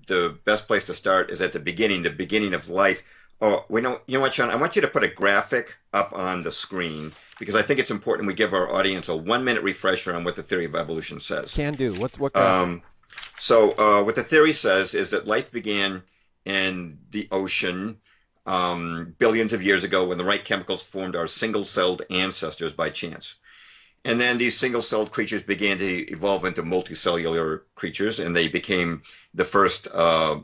the best place to start is at the beginning of life. Oh, you know what, Sean? I want you to put a graphic up on the screen because I think it's important we give our audience a 1 minute refresher on what the theory of evolution says. Can do. What graphic? What the theory says is that life began in the ocean billions of years ago when the right chemicals formed our single-celled ancestors by chance. And then these single-celled creatures began to evolve into multicellular creatures, and they became the first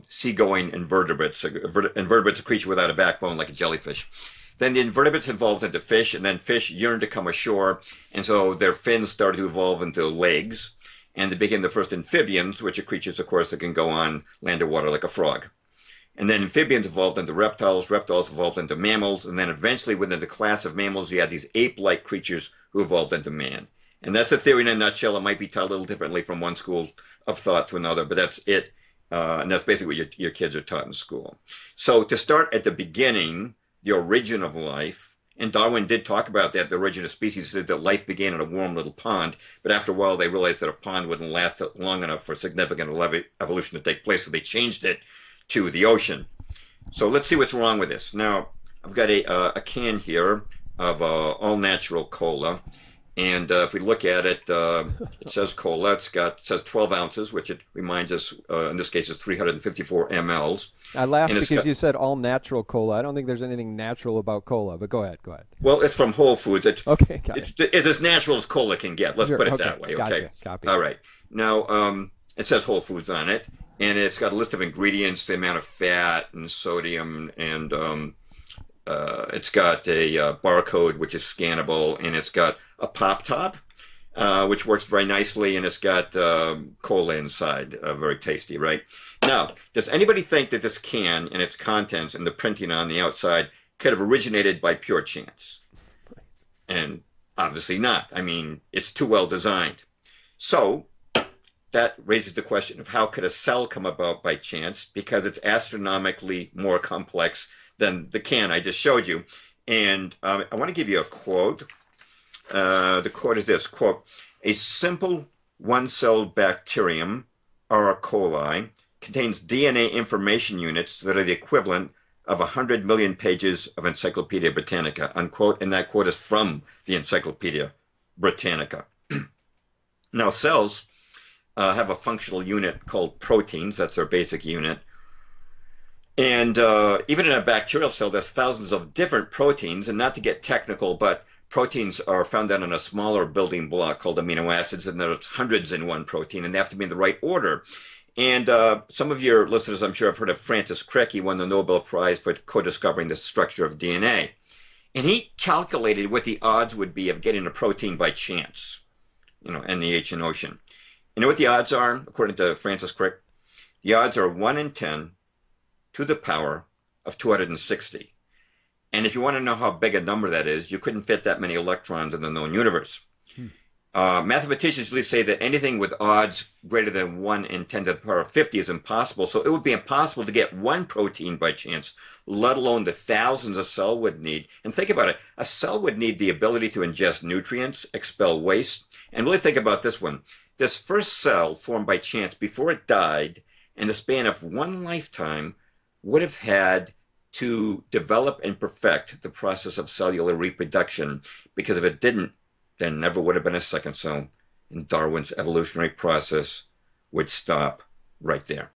sea-going invertebrates. Invertebrates, a creature without a backbone like a jellyfish. Then the invertebrates evolved into fish, and then fish yearned to come ashore, and so their fins started to evolve into legs, and they became the first amphibians, which are creatures, of course, that can go on land or water like a frog. And then amphibians evolved into reptiles, reptiles evolved into mammals, and then eventually within the class of mammals, you had these ape-like creatures who evolved into man. And that's the theory in a nutshell. It might be taught a little differently from one school of thought to another, but that's it. And that's basically what your kids are taught in school. So to start at the beginning, the origin of life, and Darwin did talk about that, the origin of species, said that life began in a warm little pond, but after a while they realized that a pond wouldn't last long enough for significant evolution to take place, so they changed it to the ocean. So let's see what's wrong with this. Now, I've got a can here of all natural cola. And if we look at it, it says cola. It says 12 ounces, which it reminds us, in this case, is 354 mLs. I laughed because you said all natural cola. I don't think there's anything natural about cola, but go ahead. Well, it's from Whole Foods. Okay, got it. It's as natural as cola can get. Let's put it that way, okay? Gotcha. Copy. All right. Now, it says Whole Foods on it, and it's got a list of ingredients, the amount of fat and sodium, and it's got a barcode, which is scannable, and it's got a pop top, which works very nicely, and it's got cola inside, very tasty, right? Now, does anybody think that this can and its contents and the printing on the outside could have originated by pure chance? And obviously not. I mean, it's too well designed. So that raises the question of how could a cell come about by chance, because it's astronomically more complex than the can I just showed you. And I want to give you a quote. The quote is this, quote, "A simple one-celled bacterium, or E. coli, contains DNA information units that are the equivalent of 100 million pages of Encyclopedia Britannica," unquote, and that quote is from the Encyclopedia Britannica. Now, cells have a functional unit called proteins. That's their basic unit. And even in a bacterial cell, there's thousands of different proteins, and not to get technical, but proteins are found out in a smaller building block called amino acids, and there's hundreds in one protein, and they have to be in the right order. And some of your listeners, I'm sure, have heard of Francis Crick. He won the Nobel Prize for co-discovering the structure of DNA. And he calculated what the odds would be of getting a protein by chance, in the ancient ocean. You know what the odds are, according to Francis Crick? The odds are 1 in 10 to the power of 260. And if you want to know how big a number that is, you couldn't fit that many electrons in the known universe. Mathematicians usually say that anything with odds greater than 1 in 10 to the power of 50 is impossible. So it would be impossible to get one protein by chance, let alone the thousands a cell would need. And think about it. A cell would need the ability to ingest nutrients, expel waste. And really think about this one. This first cell formed by chance before it died, in the span of one lifetime, would have had to develop and perfect the process of cellular reproduction, because if it didn't, there never would have been a second cell, and Darwin's evolutionary process would stop right there.